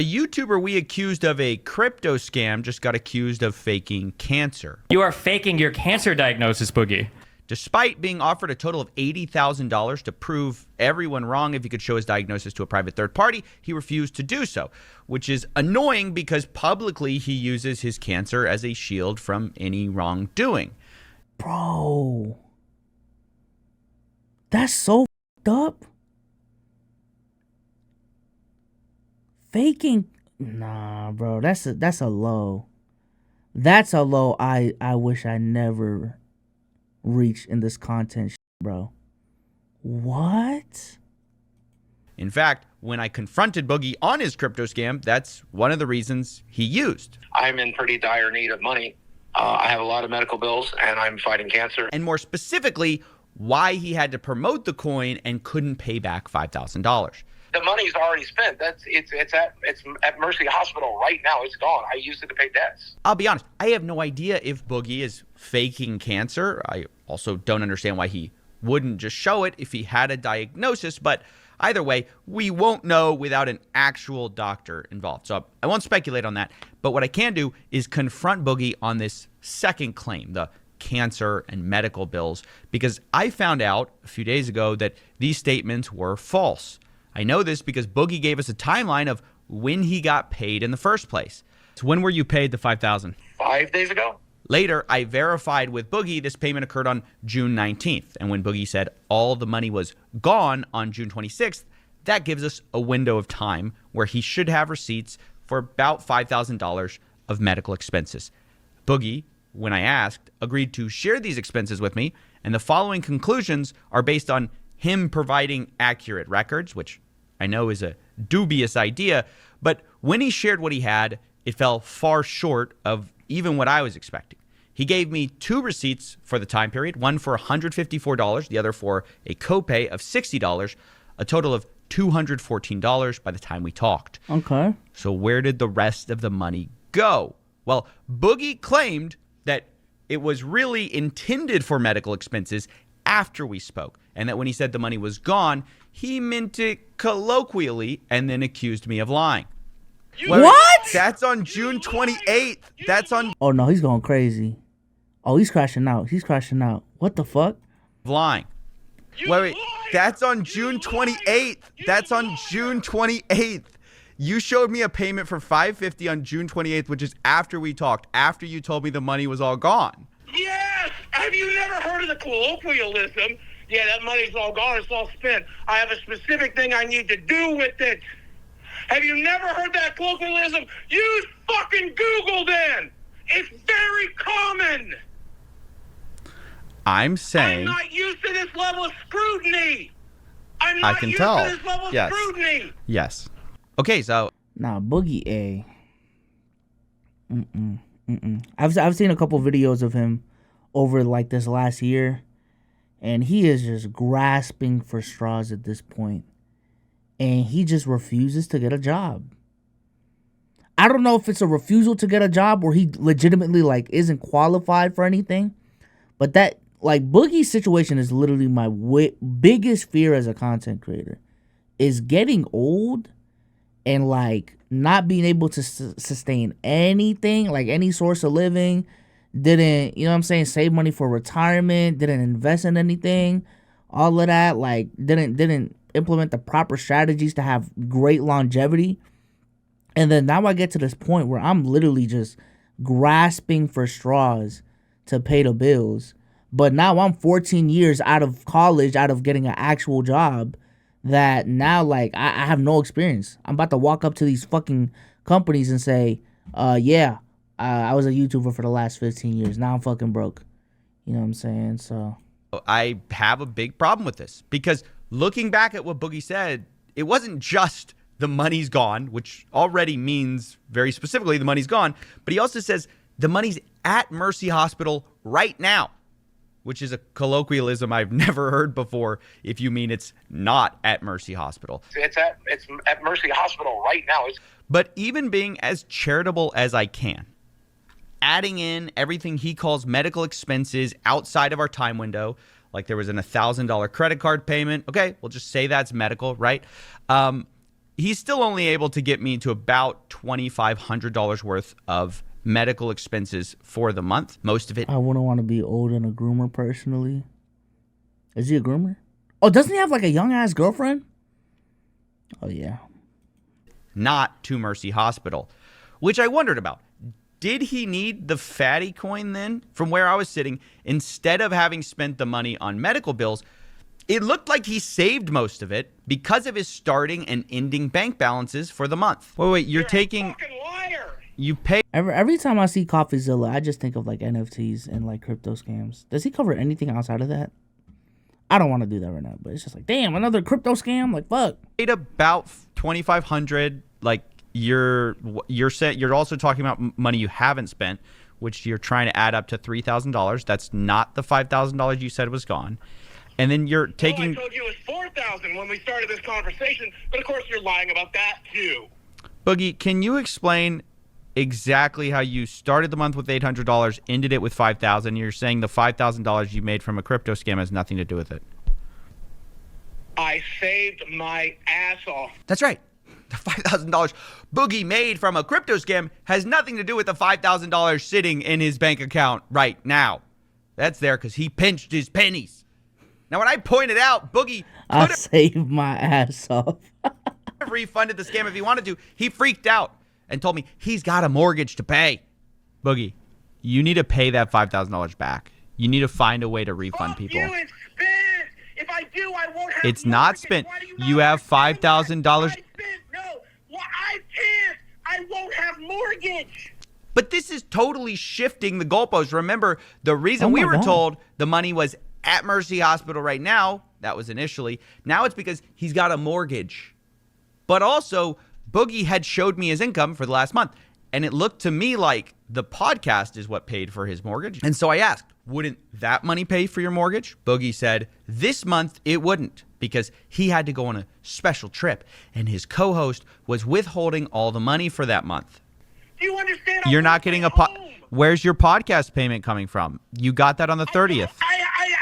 YouTuber we accused of a crypto scam just got accused of faking cancer. You are faking your cancer diagnosis, Boogie. Despite being offered a total of $80,000 to prove everyone wrong if he could show his diagnosis to a private third party, he refused to do so, which is annoying because publicly he uses his cancer as a shield from any wrongdoing. Bro, that's so fucked up. Faking, nah, bro, that's a low. That's a low I wish I never reached in this content, bro. What? In fact, when I confronted Boogie on his crypto scam, that's one of the reasons he used. I'm in pretty dire need of money. I have a lot of medical bills, and I'm fighting cancer. And more specifically, why he had to promote the coin and couldn't pay back $5,000. The money's already spent. It's at Mercy Hospital right now. It's gone. I used it to pay debts. I'll be honest, I have no idea if Boogie is faking cancer. I also don't understand why he wouldn't just show it if he had a diagnosis, but either way, we won't know without an actual doctor involved. So I won't speculate on that, but what I can do is confront Boogie on this second claim, the cancer and medical bills, because I found out a few days ago that these statements were false. I know this because Boogie gave us a timeline of when he got paid in the first place. So when were you paid the $5,000? 5 days ago. Later, I verified with Boogie this payment occurred on June 19th. And when Boogie said all the money was gone on June 26th, that gives us a window of time where he should have receipts for about $5,000 of medical expenses. Boogie, when I asked, agreed to share these expenses with me. And the following conclusions are based on him providing accurate records, which I know is a dubious idea, but when he shared what he had, it fell far short of even what I was expecting. He gave me 2 receipts for the time period, one for $154, the other for a copay of $60, a total of $214 by the time we talked. Okay. So where did the rest of the money go? Well, Boogie claimed that it was really intended for medical expenses after we spoke, and that when he said the money was gone, he meant it colloquially and then accused me of lying. What? That's on June 28th. That's on Oh no, he's going crazy. Oh, he's crashing out. He's crashing out. What the fuck? lying. Wait, that's on June 28th. That's on June 28th. You showed me a payment for $550 on June 28th, which is after we talked, after you told me the money was all gone. Yes! Have you never heard of the colloquialism? Yeah, that money's all gone. It's all spent. I have a specific thing I need to do with it. Have you never heard that colloquialism? Use fucking Google then. It's very common. I'm saying... I'm not used to this level of scrutiny. I'm I not can used tell. to this level of Yes. scrutiny. Yes. Okay, so... Nah, Boogie A. I've seen a couple videos of him over like this last year, and he is just grasping for straws at this point, and he just refuses to get a job. I don't know if it's a refusal to get a job or he legitimately like isn't qualified for anything, but that like Boogie's situation is literally my biggest fear as a content creator, is getting old and like not being able to sustain anything, like any source of living, didn't, you know what I'm saying, save money for retirement, didn't invest in anything, all of that, like didn't implement the proper strategies to have great longevity. And then now I get to this point where I'm literally just grasping for straws to pay the bills. But now I'm 14 years out of college, out of getting an actual job, that now like I have no experience. I'm about to walk up to these fucking companies and say, I was a YouTuber for the last 15 years. Now I'm fucking broke. You know what I'm saying? So I have a big problem with this because looking back at what Boogie said, it wasn't just the money's gone, which already means very specifically the money's gone, but he also says the money's at Mercy Hospital right now, which is a colloquialism I've never heard before if you mean it's not at Mercy Hospital. It's at Mercy Hospital right now. But even being as charitable as I can, adding in everything he calls medical expenses outside of our time window, like there was an $1,000 credit card payment. Okay, we'll just say that's medical, right? he's still only able to get me to about $2,500 worth of medical expenses for the month. Most of it. I wouldn't want to be old and a groomer personally. Is he a groomer? Oh, doesn't he have like a young ass girlfriend? Oh yeah. Not to Mercy Hospital, which I wondered about. Did he need the fatty coin then? From where I was sitting, instead of having spent the money on medical bills, it looked like he saved most of it because of his starting and ending bank balances for the month. Wait, you're taking... A fucking liar. You pay... Every time I see CoffeeZilla, I just think of like NFTs and like crypto scams. Does he cover anything outside of that? I don't want to do that right now, but it's just like, damn, another crypto scam. Like, fuck. Paid about $2,500. Like, you're also talking about money you haven't spent, which you're trying to add up to $3,000. That's not the $5,000 you said was gone. And then you're taking... Well, I told you it was $4,000 when we started this conversation, but of course you're lying about that too. Boogie, can you explain exactly how you started the month with $800, ended it with $5,000? You're saying the $5,000 you made from a crypto scam has nothing to do with it. I saved my ass off. That's right. The $5,000 Boogie made from a crypto scam has nothing to do with the $5,000 sitting in his bank account right now. That's there because he pinched his pennies. Now, when I pointed out Boogie I could saved my ass off. have refunded the scam if he wanted to, he freaked out and told me he's got a mortgage to pay. Boogie, you need to pay that $5,000 back. You need to find a way to refund Fuck people. you, it's spent. If I do, I won't have It's not mortgage. spent. Why do You not have understand that? $5,000. I spent. No, well, I can't. I won't have mortgage. But this is totally shifting the goalposts. Remember, the reason Oh we my were God. told the money was at Mercy Hospital right now, that was initially. Now it's because he's got a mortgage. But also, Boogie had showed me his income for the last month, and it looked to me like the podcast is what paid for his mortgage. And so I asked, wouldn't that money pay for your mortgage? Boogie said, this month it wouldn't, because he had to go on a special trip, and his co-host was withholding all the money for that month. Do you understand? You're not getting a Where's your podcast payment coming from? You got that on the 30th.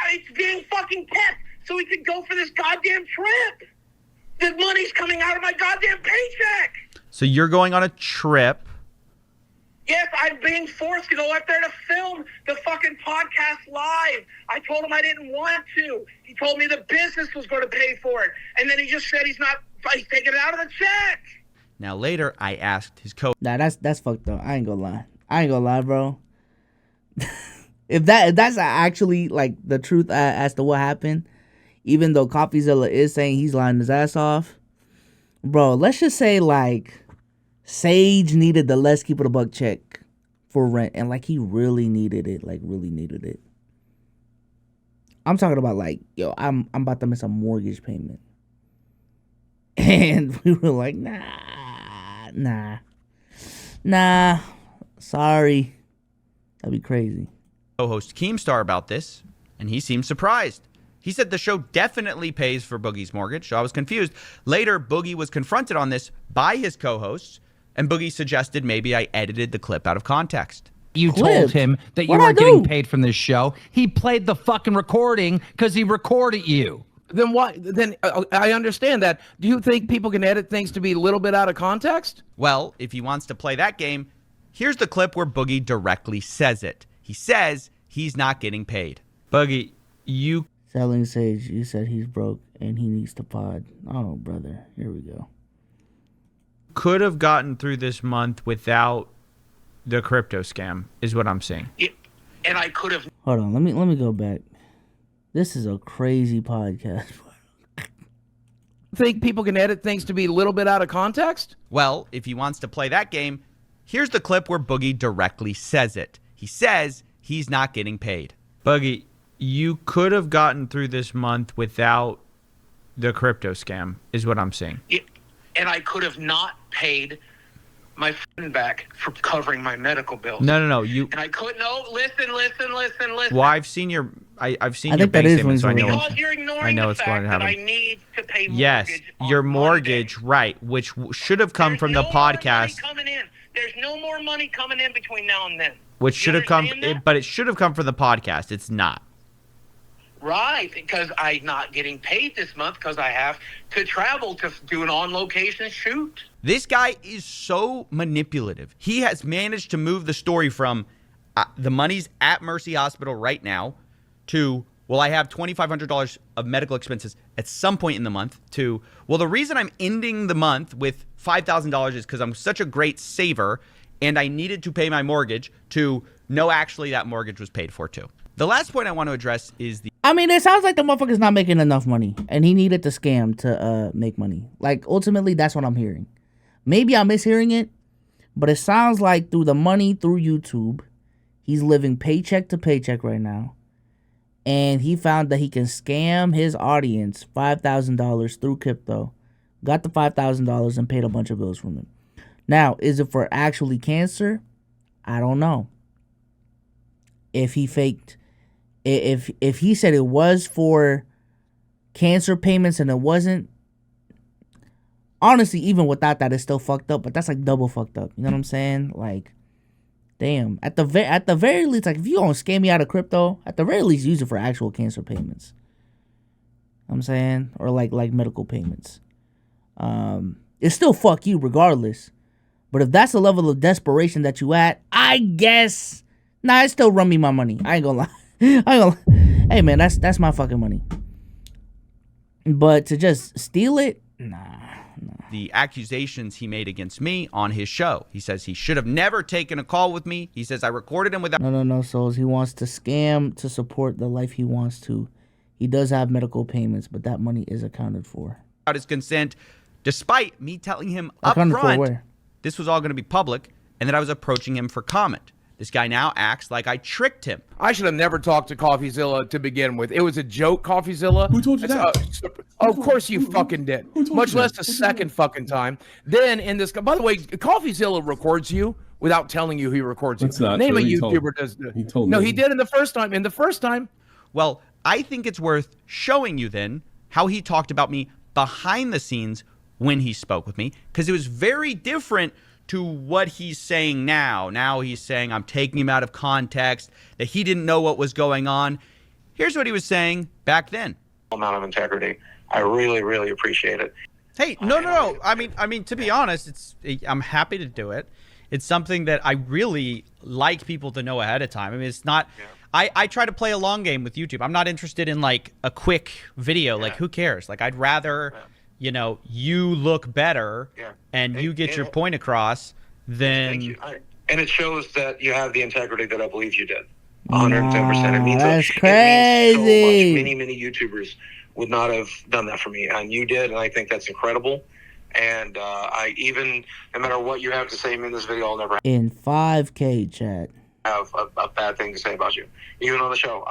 It's being fucking kept so we can go for this goddamn trip. The money's coming out of my goddamn paycheck. So you're going on a trip. Yes, I'm being forced to go up there to film the fucking podcast live. I told him I didn't want to. He told me the business was going to pay for it. And then he just said he's taking it out of the check. Now later, I asked his Nah, that's fucked up. I ain't gonna lie, bro. if that's actually like the truth as to what happened, even though CoffeeZilla is saying he's lying his ass off, bro, let's just say like Sage needed the Let's Keep It a Buck check for rent, and like he really needed it, I'm talking about like, yo, I'm about to miss a mortgage payment. And we were like, nah, sorry. That'd be crazy. co-host Keemstar about this, and he seemed surprised. He said the show definitely pays for Boogie's mortgage, so I was confused. Later, Boogie was confronted on this by his co-hosts, and Boogie suggested maybe I edited the clip out of context. You Clip? told him that you What'd I weren't getting do? paid from this show. He played the fucking recording because he recorded you. Then why? Then I understand that. Do you think people can edit things to be a little bit out of context? Well, if he wants to play that game, here's the clip where Boogie directly says it. He says he's not getting paid. Boogie, you Selling Sage, you said he's broke and he needs to pod. Oh, brother. Here we go. could have gotten through this month without the crypto scam, is what I'm saying. And I could have. Hold on. Let me go back. This is a crazy podcast. Think people can edit things to be a little bit out of context? Well, if he wants to play that game, here's the clip where Boogie directly says it. He says he's not getting paid. Boogie, you could have gotten through this month without the crypto scam, is what I'm saying. And I could have not paid my friend back for covering my medical bills. No. You. And I couldn't. No, listen. Well, I've seen your. I've seen I your think that bank is statement, so I when know. you- Because you're ignoring I know the what's fact going to that I happen. need to pay mortgage. Yes, on your Monday. mortgage, right? Which should have come There's from no the more money podcast. coming in. There's no more money coming in between now and then. Which You should have come, understand that? but it should have come from the podcast. It's not. Right, because I'm not getting paid this month because I have to travel to do an on-location shoot. This guy is so manipulative. He has managed to move the story from the money's at Mercy Hospital right now to, well, I have $2,500 of medical expenses at some point in the month to, well, the reason I'm ending the month with $5,000 is because I'm such a great saver and I needed to pay my mortgage to, no, actually that mortgage was paid for too. The last point I want to address is the... I mean, it sounds like the motherfucker's not making enough money, and he needed to scam to make money. Like, ultimately, that's what I'm hearing. Maybe I'm mishearing it, but it sounds like through the money through YouTube, he's living paycheck to paycheck right now, and he found that he can scam his audience $5,000 through crypto, got the $5,000 and paid a bunch of bills from it. Now, is it for actually cancer? I don't know. If he faked... If he said it was for cancer payments and it wasn't, honestly, even without that, it's still fucked up. But that's like double fucked up. You know what I'm saying? Like, damn. At the very least, like if you gonna scam me out of crypto, at the very least, use it for actual cancer payments. You know what I'm saying, or like medical payments. It's still fuck you regardless. But if that's the level of desperation that you at, I guess, nah, it still run me my money. I ain't gonna lie. Hey man, that's my fucking money. But to just steal it, nah. The accusations he made against me on his show. He says he should have never taken a call with me. He says I recorded him without... No, Souls. He wants to scam to support the life he wants to. He does have medical payments, but that money is accounted for. ...his consent, despite me telling him up Accounted for front where? this was all going to be public and that I was approaching him for comment. This guy now acts like I tricked him. I should have never talked to CoffeeZilla to begin with. It was a joke, CoffeeZilla. Who told you that? Of course you fucking did. Much less the second fucking time. Then in this, by the way, CoffeeZilla records you without telling you he records you. That's not Name true. a He YouTuber told- does. he told No, me. he did in the first time. In the first time. Well, I think it's worth showing you then how he talked about me behind the scenes when he spoke with me, because it was very different to what he's saying now. Now he's saying I'm taking him out of context, that he didn't know what was going on. Here's what he was saying back then. Amount of integrity. I really, really appreciate it. Hey, no. I mean, to be honest, I'm happy to do it. It's something that I really like people to know ahead of time. I mean, it's not... Yeah. I try to play a long game with YouTube. I'm not interested in, like, a quick video. Like, who cares? Like, I'd rather... you know, you look better and you get your point across than... Thank you. And it shows that you have the integrity that I believe you did. 110%. It means that's It crazy. means so much. Many YouTubers would not have done that for me. And you did, and I think that's incredible. And I even, no matter what you have to say in this video, I'll never In 5K, chat. have a bad thing to say about you. Even on the show,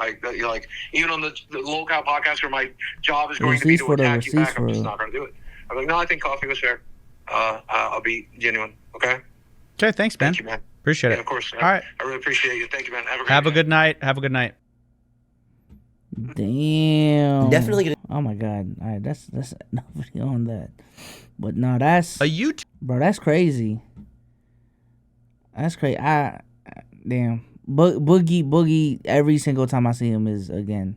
even on the local podcast where my job is going to be Receipts to for the attack you receipts back, I'm just for- not going to do it. I'm like, no, I think coffee was fair. I'll be genuine. Okay. Okay, thanks, man. Thank you, man. Appreciate Yeah, it. of course. All right. I really appreciate you. Thank you, man. Have a good night. Have a good night. Damn. Definitely gonna- Oh my god. All right, that's enough video on that. But no, that's A YouTube... bro. That's crazy. That's crazy. Damn. Boogie. Every single time I see him is again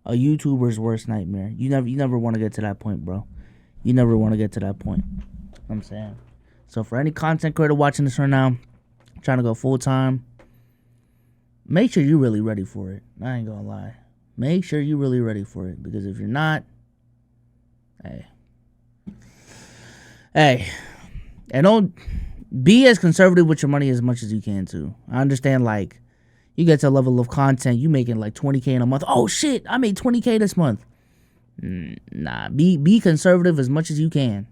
a YouTuber's worst nightmare. You never want to get to that point, bro. You never want to get to that point. I'm saying. So for any content creator watching this right now, trying to go full time, make sure you're really ready for it. I ain't gonna lie. Make sure you're really ready for it, because if you're not, hey, and don't be as conservative with your money as much as you can too. I understand, like, you get to a level of content, you making like 20K in a month. Oh shit, I made 20K this month. Nah, be conservative as much as you can.